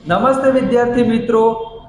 નમસ્તે વિદ્યાર્થી મિત્રો,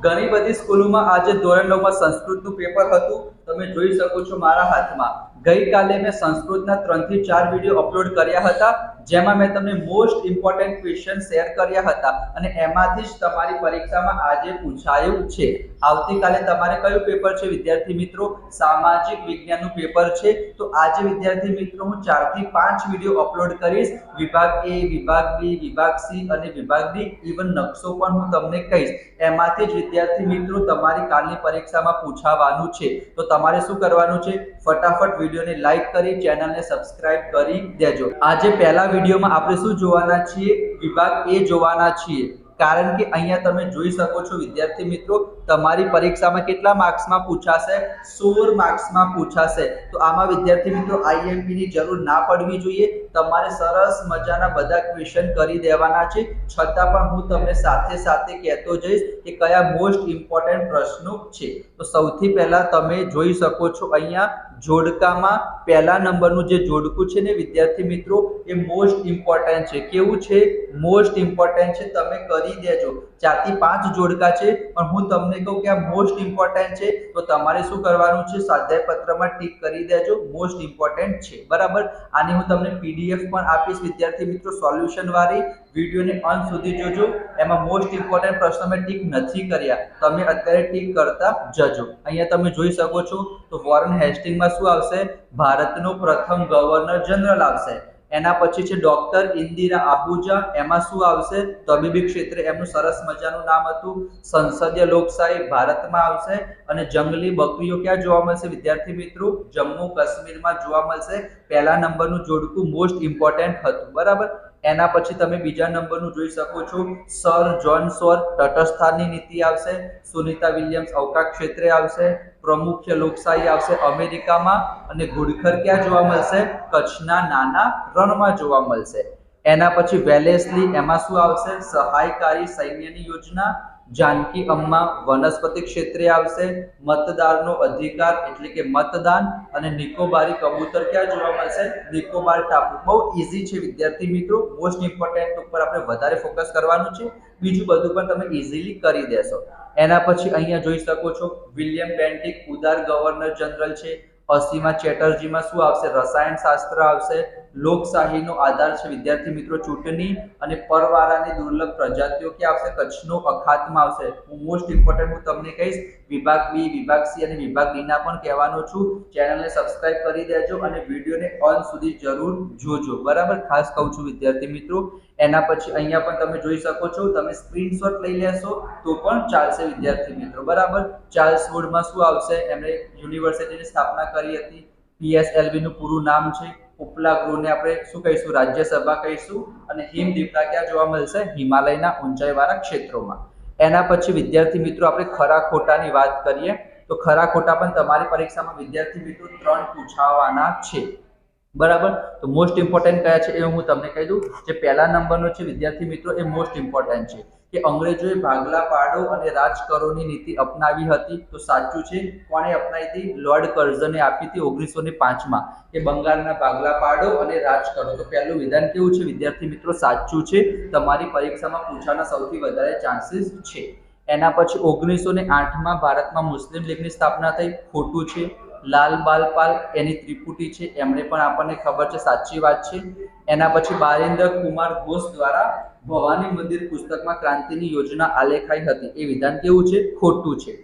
ઘણી બધી સ્કૂલોમાં આજે ધોરણ 9 માં સંસ્કૃતનું પેપર હતું. તમે જોઈ શકો છો મારા હાથમાં. ગઈકાલે મેં સંસ્કૃતના 3 થી 4 વિડિયો અપલોડ કર્યા હતા, જેમાં મેં તમને મોસ્ટ ઇમ્પોર્ટન્ટ ક્વેશ્ચન શેર કર્યા હતા અને એમાંથી જ તમારી પરીક્ષામાં આજે પૂછાયું છે. આવતીકાલે તમારે કયું પેપર છે વિદ્યાર્થી મિત્રો? સામાજિક વિજ્ઞાનનું પેપર છે. તો આજે વિદ્યાર્થી મિત્રો હું 4 થી 5 વિડિયો અપલોડ કરીશ. વિભાગ એ, વિભાગ બી, વિભાગ સી અને વિભાગ ડી, ઇવન નકશો પણ હું તમને કહીશ. એમાંથી જ વિદ્યાર્થી મિત્રો તમારી કાલની પરીક્ષામાં પૂછાવાનું છે. તો તમારે શું કરવાનું છે? ફટાફટ વિડીયોને લાઈક કરી ચેનલને સબસ્ક્રાઇબ કરી દેજો. આજે પહેલા વિડીયોમાં આપણે શું જોવાના છીએ? વિભાગ એ જોવાના છીએ. કારણ કે અહીંયા તમે જોઈ શકો છો વિદ્યાર્થી મિત્રો, તમારી પરીક્ષામાં કેટલા માર્ક્સમાં પૂછાશે? 16 માર્ક્સમાં પૂછાશે. તો આમાં વિદ્યાર્થી મિત્રો આઈએમપી ની જરૂર ના પડવી જોઈએ. તમારે સરસ મજાના બધા ક્વેશ્ચન કરી દેવાના છે. છતાં પણ હું તમને સાથે સાથે કહેતો જઈશ કે કયા મોસ્ટ ઇમ્પોર્ટન્ટ પ્રશ્નો છે. તો સૌથી પહેલા તમે જોઈ શકો છો અહીંયા જોડકામાં પહેલા નંબરનું જે જોડકું છે ને વિદ્યાર્થી મિત્રો, એ મોસ્ટ ઇમ્પોર્ટન્ટ છે. કેવું છે? મોસ્ટ ઇમ્પોર્ટન્ટ છે. તમે કરી દેજો. 4 થી 5 જોડકા છે, પણ હું તમને કહું કે આ મોસ્ટ ઇમ્પોર્ટન્ટ છે. તો તમારે શું કરવાનું છે? સ્વાધ્યાય પત્રમાં ટીક કરી દેજો, મોસ્ટ ઇમ્પોર્ટન્ટ છે. બરાબર. આની હું તમને પીડીએફ પણ આપીશ વિદ્યાર્થી મિત્રો, સોલ્યુશન વાળી. વિડીયોને અંત સુધી જોજો. એમાં મોસ્ટ ઇમ્પોર્ટન્ટ પ્રશ્નો મેં ટીક નથી કર્યા, તમે અત્યારે ટીક કરતા જજો. અહીંયા તમે જોઈ શકો છો. તો વોરેન હેસ્ટિંગ્સમાં શું આવશે? ભારતનો પ્રથમ ગવર્નર જનરલ આવશે. એના પછી છે ડોક્ટર ઇન્દિરા આહુજા. એમાં શું આવશે? તબીબી ક્ષેત્રે એમનું સરસ મજાનું નામ હતું. સંસદીય લોકશાહી ભારતમાં આવશે. અને જંગલી બકરીઓ ક્યાં જોવા મળશે વિદ્યાર્થી મિત્રો? જમ્મુ કાશ્મીરમાં જોવા મળશે. પહેલા નંબરનું જોડકું મોસ્ટ ઇમ્પોર્ટન્ટ હતું. બરાબર. એના પછી તમે બીજા નંબરનું જોઈ શકો છો. સર જોન સોર તટસ્થાનની નીતિ આવશે. સુનિતા વિલિયમ્સ અવકાશ ક્ષેત્રે આવશે. પ્રમુખ લોકશાહી આવશે અમેરિકામાં. અને ઘુડખર ક્યાં જોવા મળશે? કચ્છના નાના રણમાં જોવા મળશે. એના પછી વેલેસ્લી, એમાં શું આવશે? સહાયકારી સૈન્યની યોજના. જાનકી અમ્મા વનસ્પતિ ક્ષેત્રે આવશે. મતદારનો અધિકાર એટલે કે મતદાન. અને નિકોબારી કબૂતર ક્યાં જોવા મળશે? નિકોબાર ટાપુ. બહુ ઈઝી છે વિદ્યાર્થી મિત્રો. મોસ્ટ ઇમ્પોર્ટન્ટ ઉપર આપણે વધારે ફોકસ કરવાનું છે. બીજું બધું પણ તમે ઈઝીલી કરી દેશો. એના પછી અહીંયા જોઈ શકો છો વિલિયમ બેન્ટિક ઉદાર ગવર્નર જનરલ છે. અસીમા ચેટર્જીમાં શું આવશે? રસાયણ શાસ્ત્ર આવશે. લોકશાહીનો આધાર છે વિદ્યાર્થી મિત્રો ચૂંટણી. અને પરવારાની દુર્લભ પ્રજાતિઓ ક્યાં આવશે? કચ્છનો અખાતમાં આવશે. મોસ્ટ ઇમ્પોર્ટન્ટ હું તમને કહીશ. વિભાગ બી, વિભાગ સી અને વિભાગ ડી ના પણ કહેવાનો છું. ચેનલને સબસ્ક્રાઇબ કરી દેજો અને વિડીયોને અંત સુધી જરૂર જોજો. બરાબર. ખાસ કહું છું વિદ્યાર્થી મિત્રો. એના પછી અહીંયા પણ તમે જોઈ શકો છો. તમે સ્ક્રીનશોટ લઈ લેશો તો પણ ચાલશે વિદ્યાર્થી મિત્રો. બરાબર. ચાર્લ્સ વુડમાં શું આવશે? એમણે યુનિવર્સિટીની સ્થાપના કરી હતી. પીએસએલવી નું પૂરું નામ છે. ઉપલા ગૃહને આપણે શું કહીશું? રાજ્યસભા કહીશું. અને હિમદીપડા ક્યાં જોવા મળશે? હિમાલયના ઊંચાઈવાળા ક્ષેત્રોમાં. એના પછી વિદ્યાર્થી મિત્રો આપણે ખરા ખોટાની વાત કરીએ. તો ખરા ખોટા પણ તમારી પરીક્ષામાં વિદ્યાર્થી મિત્રો 3 પૂછાવાના છે. બરાબર. તો મોસ્ટ ઇમ્પોર્ટન્ટ કયા છે એ હું તમને કહી દઉં. જે પહેલા નંબરનો છે વિદ્યાર્થી મિત્રો, એ મોસ્ટ ઇમ્પોર્ટન્ટ છે કે અંગ્રેજોએ ભાગલા પાડો અને રાજ કરોની નીતિ અપનાવી હતી. તો સાચું છે. કોણે અપનાવી હતી? લોર્ડ કર્ઝને આપી હતી 1905 કે બંગાળના ભાગલા પાડો અને રાજ કરો. તો પહેલું વિધાન કેવું છે વિદ્યાર્થી મિત્રો? સાચું છે. તમારી પરીક્ષામાં પૂછવાના સૌથી વધારે ચાન્સીસ છે. એના પછી 1908 ભારતમાં મુસ્લિમ લીગની સ્થાપના થઈ. ખોટું છે. લાલ બાલપાલ એની ત્રિપુટી છે, એમણે પણ આપણને ખબર છે. સાચી વાત છે. એના પછી બારિન્દર કુમાર ઘોષ દ્વારા ભવાની મંદિર પુસ્તકમાં ક્રાંતિની યોજના આલેખાઈ હતી. એ વિધાન કેવું છે? ખોટું છે.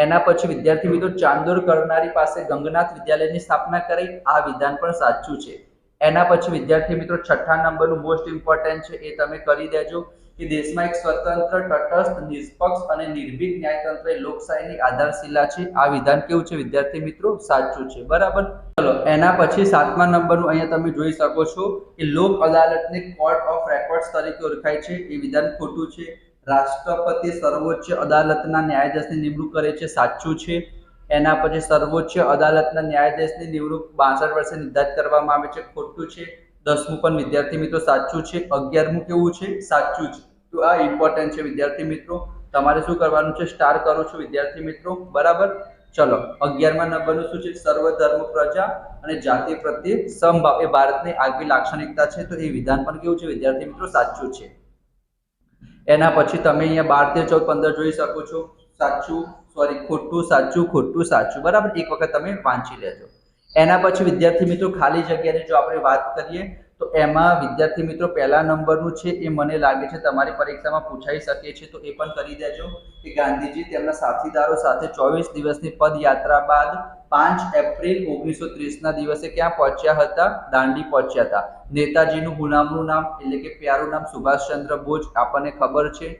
એના પછી વિદ્યાર્થી મિત્રો ચાંદોર કરનારી પાસે ગંગનાથ વિદ્યાલયની સ્થાપના કરી. આ વિધાન પણ સાચું છે. એના પછી વિદ્યાર્થી મિત્રો છઠ્ઠા નંબરનું મોસ્ટ ઇમ્પોર્ટન્ટ છે, એ તમે કરી દેજો કે દેશમાં એક સ્વતંત્ર, તટસ્થ, નિષ્પક્ષ અને નિર્ભીક ન્યાયતંત્ર એ લોકશાહીની આધારશિલા છે. આ વિધાન કેવું છે વિદ્યાર્થી મિત્રો? સાચું છે. બરાબર. ચલો એના પછી 7મા નંબરનું અહીંયા તમે જોઈ શકો છો કે લોક અદાલતને કોર્ટ ઓફ રેકોર્ડ્સ તરીકે ઓળખાય છે. એ વિધાન ખોટું છે. રાષ્ટ્રપતિ સર્વોચ્ચ અદાલતના ન્યાયાધીશની નિમણૂક કરે છે. સાચું છે. એના પછી સર્વોચ્ચ અદાલતના ન્યાયાધીશની નિમણૂક 62 વર્ષે નિર્ધારિત કરવામાં આવે છે. ખોટું છે. 10મું પણ વિદ્યાર્થી મિત્રો સાચું છે. 11મું કેવું છે? સાચું છે. તો આ ઇમ્પોર્ટન્ટ છે વિદ્યાર્થી મિત્રો. તમારે શું કરવાનું છે? સ્ટાર કરો છો વિદ્યાર્થી મિત્રો. બરાબર. ચલો 11મા નંબરનું શું છે? સર્વધર્મ પ્રજા અને જાતિ પ્રત્યે સમભાવ એ ભારતની આગવી લાક્ષણિકતા છે. તો એ વિધાન પણ કેવું છે વિદ્યાર્થી મિત્રો? સાચું છે. એના પછી તમે અહીંયા 12, 13, 14, 15 જોઈ શકો છો. સાચું સોરી ખોટું સાચું ખોટું સાચું, બરાબર. એક વખત તમે વાંચી લેજો. એના પછી વિદ્યાર્થી મિત્રો ખાલી જગ્યાની જો આપણે વાત કરીએ તો એમાં વિદ્યાર્થી મિત્રો પહેલા નંબરનું છે એ મને લાગે છે તમારી પરીક્ષામાં પૂછાઈ શકે છે, તો એ પણ કરી દેજો કે ગાંધીજી તેમના સાથીદારો સાથે 24 દિવસની પદયાત્રા બાદ 5 એપ્રિલ 1930ના દિવસે ક્યાં પહોંચ્યા હતા? દાંડી પહોંચ્યા હતા. નેતાજીનું ગુલામનું નામ એટલે કે પ્યારું નામ સુભાષચંદ્ર બોઝ આપણને ખબર છે.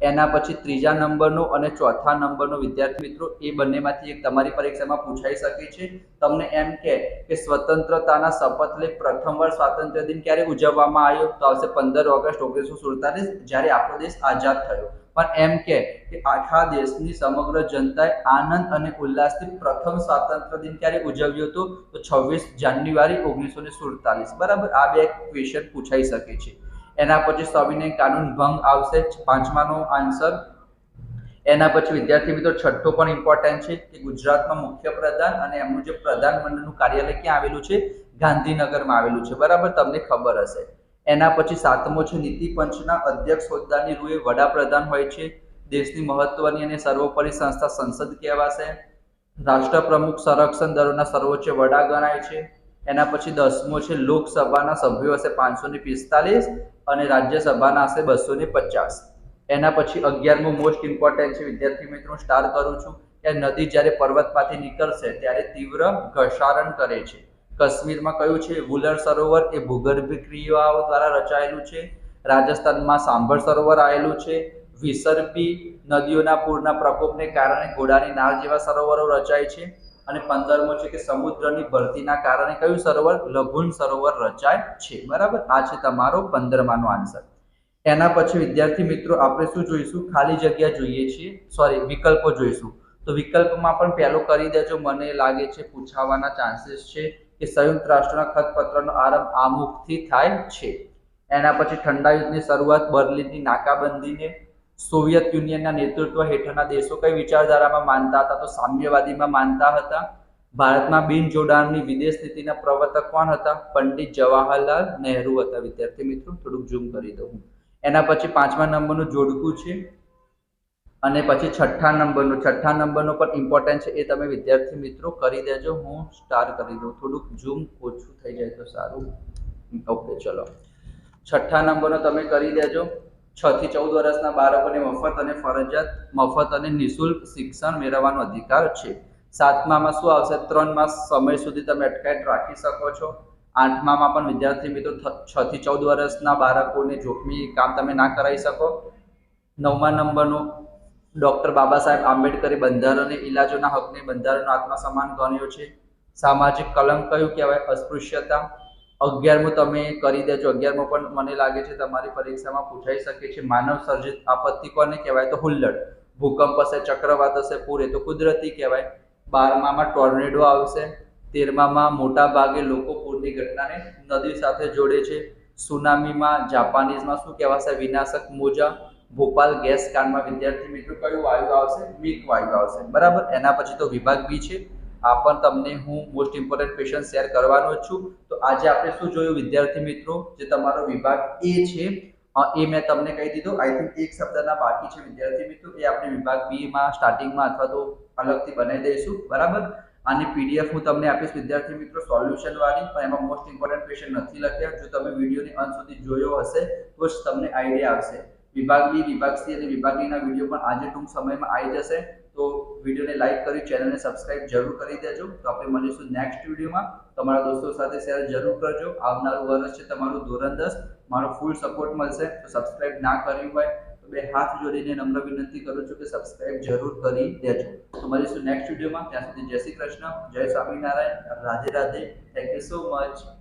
એના પછી ત્રીજા નંબરનો અને ચોથા નંબરનો વિદ્યાર્થી મિત્રો એ બંનેમાંથી એક તમારી પરીક્ષામાં પૂછાઈ શકે છે. તમને એમ કે સ્વતંત્રતાના શપથ લઈ પ્રથમ વાર સ્વાતંત્ર્ય દિન ક્યારે ઉજવવામાં આવ્યો? તો આવશે 15 ઓગસ્ટ 1947 જ્યારે આપણો દેશ આઝાદ થયો. પણ એમ કે આખા દેશની સમગ્ર જનતાએ આનંદ અને ઉલ્લાસથી પ્રથમ સ્વાતંત્ર્ય દિન ક્યારે ઉજવ્યો હતો? તો 26 જાન્યુઆરી 1947, બરાબર. આ બે ક્વેશ્ચન પૂછાઈ શકે છે. એના પછી સવિનય કાનૂન ભંગ આવશે, 5માનો આન્સર. એના પછી વિદ્યાર્થી મિત્રો છઠ્ઠો પણ ઇમ્પોર્ટન્ટ છે કે ગુજરાતમાં મુખ્યપ્રધાન અને એમનું જે પ્રધાનમંત્રીનું કાર્યાલય ક્યાં આવેલું છે? ગાંધીનગરમાં આવેલું છે, બરાબર. તમને ખબર હશે. એના પછી 7મો છે નીતિ પંચના અધ્યક્ષ હોદ્દાની રૂએ વડાપ્રધાન હોય છે. દેશની મહત્વની અને સર્વોપરી સંસ્થા સંસદ કહેવાશે. રાષ્ટ્રપ્રમુખ સંરક્ષણ દળોના સર્વોચ્ચ વડા ગણાય છે. એના પછી 10મો છે લોકસભાના સભ્યો હશે 545 અને રાજ્યસભાના હશે 250. એના પછી 11મો મોસ્ટ ઇમ્પોર્ટન્ટ છે વિદ્યાર્થી મિત્રો, સ્ટાર કરું છું કે નદી જ્યારે પર્વતમાંથી નીકળશે ત્યારે તીવ્ર ઘસારણ કરે છે. કાશ્મીરમાં કયું છે? વુલર સરોવર, એ ભૂગર્ભ ક્રિયાઓ દ્વારા રચાયેલું છે. રાજસ્થાનમાં સાંભર સરોવર આવેલું છે. વિસર્પી નદીઓના પૂરના પ્રકોપને કારણે ઘોડાની નાળ જેવા સરોવરો રચાય છે. અને 15મો છે કે સમુદ્રની ભરતીના કારણે કયું સરોવર? લઘુન સરોવર રચાય છે, બરાબર. આ છે તમારો 15માનો આન્સર. એના પછી વિદ્યાર્થી મિત્રો આપણે શું જોઈશું? ખાલી જગ્યા જોઈએ છીએ, સોરી વિકલ્પો જોઈશું. તો વિકલ્પમાં પણ પહેલો કરી દેજો, મને લાગે છે પૂછાવાના ચાન્સીસ છે કે સંયુક્ત રાષ્ટ્રના ખતપત્રનો આરંભ આમુખથી થાય છે. એના પછી ઠંડા યુદ્ધની શરૂઆત બર્લિનની નાકાબંધીને સોવિયત યુનિયનના નેતૃત્વ હેઠળના દેશો કઈ વિચારધારામાં માનતા હતા? તો સામ્યવાદીમાં માનતા હતા. ભારતમાં બિન જોડાણની વિદેશ નીતિના પ્રવર્તક કોણ હતા? પંડિત જવાહરલાલ નહેરુ હતા. વિદ્યાર્થી મિત્રો થોડુંક ઝૂમ કરી દઉં. એના પછી 5મા નંબરનું જોડકું છે. અને પછી છઠ્ઠા નંબરનો પણ ઇમ્પોર્ટન્ટ છે, એ તમે વિદ્યાર્થી મિત્રો કરી દેજો. હું સ્ટાર કરી દઉં, થોડુંક ઝૂમ ઓછું થઈ જાય તો સારું. ઓકે ચલો, છઠ્ઠા નંબરનો તમે કરી દેજો. 6 થી 14 વર્ષના બાળકોને મફત અને નિઃશુલ્ક શિક્ષણ મેળવવાનો અધિકાર છે. 7મામાં શું આવશે? 3 માસ સમય સુધી તમે અટકાયત રાખી શકો છો. 8મામાં પણ વિદ્યાર્થી મિત્રો 6 થી 14 વર્ષના બાળકોને જોખમી કામ તમે ના કરાવી શકો. 9મા નંબરનો ડોક્ટર બાબા સાહેબ આંબેડકરે બંધારણ અને ઇલાજોના હકને બંધારણનો આત્મા સમાન ગણ્યો છે. સામાજિક કલંક કયું કહેવાય? અસ્પૃશ્યતા. 11મો તમે કરી દેજો. 11મો પણ મને લાગે છે તમારી પરીક્ષામાં પૂછાઈ શકે છે. માનવ સર્જિત આપત્તિ કોને કહેવાય? તો હુલ્લડ. ભૂકંપ હશે, ચક્રવાત હશે, પૂર, એ તો કુદરતી કહેવાય. 12મામાં ટોર્નેડો આવશે. 13મામાં મોટા ભાગે લોકો પૂરની ઘટનાને નદી સાથે જોડે છે. સુનામીમાં જાપાનીઝમાં શું કહેવાશે? વિનાશક મોજા. ભોપાલ ગેસ કાંડમાં વિદ્યાર્થી મિત્રો કયું વાયુ આવશે? મિક વાયુ આવશે, બરાબર. એના પછી તો વિભાગ બી છે, આ પણ તમને હું મોસ્ટ ઇમ્પોર્ટન્ટ ક્વેશ્ચન શેર કરવાનો જ છું. તો આજે આપણે શું જોયું વિદ્યાર્થી મિત્રો? જે તમારો વિભાગ એ છે એ મેં તમને કહી દીધું. આઈ થિંક એક શબ્દના બાકી છે વિદ્યાર્થી મિત્રો, એ આપણે વિભાગ બી માં સ્ટાર્ટિંગમાં અથવા તો અલગથી બનાવી દઈશું, બરાબર. આની પીડીએફ હું તમને આપીશ વિદ્યાર્થી મિત્રો, સોલ્યુશન વાળી, પણ એમાં મોસ્ટ ઇમ્પોર્ટન્ટ ક્વેશ્ચન નથી લખ્યા. જો તમે વિડીયોની અંત સુધી જોયો હશે તો જ તમને આઈડિયા આવશે. વિભાગ બી, વિભાગ સી અને વિભાગ ડીના વિડીયો પણ આજે ટૂંક સમયમાં આવી જશે. તો વિડીયોને લાઈક કરી ચેનલને સબસ્ક્રાઇબ જરૂર કરી દેજો. તો આપણે મળીશું નેક્સ્ટ વિડીયોમાં. તમારા દોસ્તો સાથે શેર જરૂર કરજો. આવનારું વર્ષ છે તમારું ધોરણ 10, મારો ફૂલ સપોર્ટ મળશે. તો સબસ્ક્રાઇબ ના કર્યું હોય તો બે હાથ જોડીને નમ્ર વિનંતી કરું છું કે સબસ્ક્રાઇબ જરૂર કરી દેજો. તો મળીશું નેક્સ્ટ વિડીયોમાં. ત્યાં સુધી જય શ્રી કૃષ્ણ, જય Swaminarayan, Radhe Radhe. Thank you so much.